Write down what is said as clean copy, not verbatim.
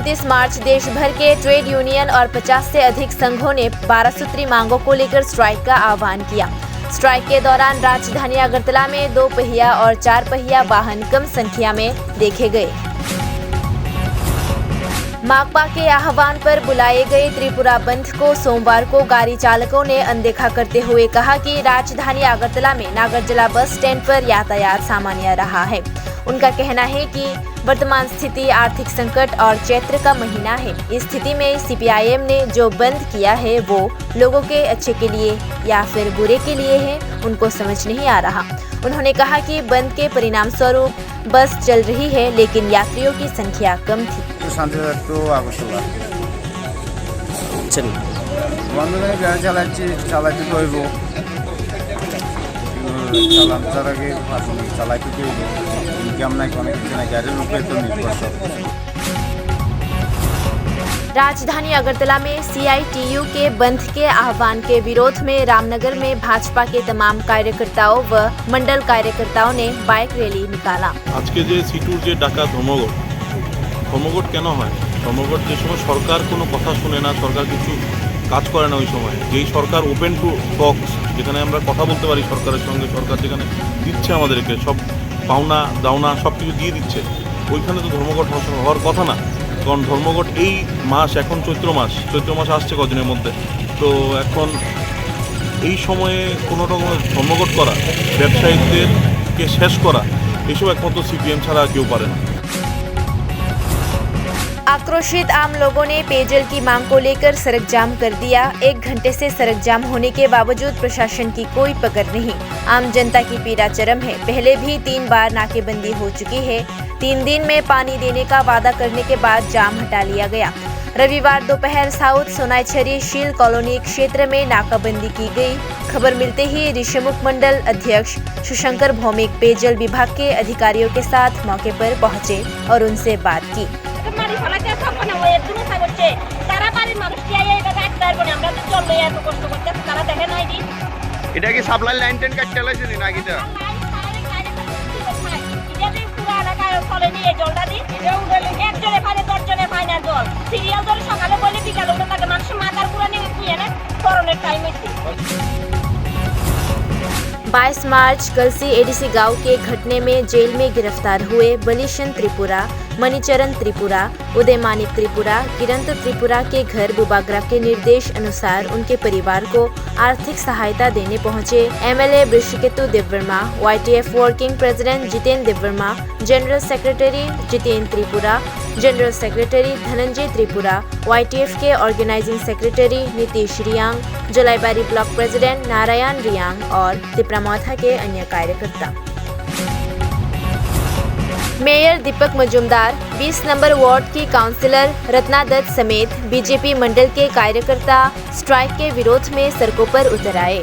29 मार्च देश भर के ट्रेड यूनियन और 50 से अधिक संघों ने 12 सूत्री मांगों को लेकर स्ट्राइक का आह्वान किया। स्ट्राइक के दौरान राजधानी अगरतला में 2 पहिया और 4 पहिया वाहन कम संख्या में देखे गए। माकपा के आह्वान पर बुलाए गए त्रिपुरा बंद को सोमवार को गाड़ी चालकों ने अनदेखा करते हुए कहा कि राजधानी अगरतला में नागरजला बस स्टैंड पर यातायात सामान्य रहा है। उनका कहना है कि वर्तमान स्थिति आर्थिक संकट और चैत्र का महीना है। इस स्थिति में सीपीआईएम ने जो बंद किया है वो लोगों के अच्छे के लिए या फिर बुरे के लिए है, उनको समझ नहीं आ रहा। उन्होंने कहा कि बंद के परिणाम स्वरूप बस चल रही है लेकिन यात्रियों की संख्या कम थी। राजधानी अगरतला में सीआईटीयू के बंद के आह्वान के विरोध में रामनगर में भाजपा के तमाम कार्यकर्ताओं व मंडल कार्यकर्ताओं ने बाइक रैली निकाला। आज के जे सीटूर जे डाका धर्मघट केन হয়? ধর্মঘট যে সময় সরকার কোনো কথা শুনে না, সরকার কিছু কাজ করে না, ওই সময় যেই সরকার ওপেন টু টক্স, যেখানে আমরা কথা বলতে পারি সরকারের সঙ্গে, সরকার যেখানে দিচ্ছে আমাদেরকে সব পাওনা দাওনা সব কিছু দিয়ে দিচ্ছে, ওইখানে তো ধর্মঘট হওয়ার কথা না। কারণ ধর্মঘট এই মাস, এখন চৈত্র মাস আসছে কদিনের মধ্যে, তো এখন এই সময়ে কোনো রকমের ধর্মঘট করা, ব্যবসায়ীদেরকে শেষ করা, এসব একমাত্র সিপিএম ছাড়া কেউ পারে না। आक्रोशित आम लोगों ने पेयजल की मांग को लेकर सड़क जाम कर दिया। 1 घंटे से सड़क जाम होने के बावजूद प्रशासन की कोई पकड़ नहीं। आम जनता की पीड़ा चरम है। पहले भी 3 बार नाकेबंदी हो चुकी है। 3 दिन में पानी देने का वादा करने के बाद जाम हटा लिया गया। रविवार दोपहर साउथ सोनाईछरी शील कॉलोनी क्षेत्र में नाकाबंदी की गई। खबर मिलते ही ऋषिमुख मंडल अध्यक्ष सुशंकर भौमिक पेयजल विभाग के अधिकारियों के साथ मौके पर पहुंचे और उनसे बात की। এটা কি সাপ্লাই লাইন টেন কাটতে লাইছে নি নাকি তা চলে নিয়ে জলটা দি এক জলে পানি 10 জনে পায় না জল সিরিয়াল জল সকালে বলে বিকালে ওটা তাকে মানুষ মাথার পুরা নিয়ে খুঁয়ে না করোনার টাইম হইছে। 22 मार्च कलसी एडीसी गांव के घटने में जेल में गिरफ्तार हुए बलिशन त्रिपुरा, मणिचरण त्रिपुरा, उदयमानिक त्रिपुरा, किरंत त्रिपुरा के घर बुबाग्रा के निर्देश अनुसार उनके परिवार को आर्थिक सहायता देने पहुंचे MLA Brishaketu Debbarma, YTF working president Jitendra Debbarma, general secretary Jitendra Tripura, general secretary Dhananjay Tripura, YTF के organising secretary Nitish Reang, Jalaibari block president Narayan Reang और तिप्रामौथा के अन्य कार्यकर्ता। Mayor Deepak Majumdar, 20 number ward की काउंसिलर रत्ना दत्त समेत बीजेपी मंडल के कार्यकर्ता स्ट्राइक के विरोध में सड़कों पर उतर आए।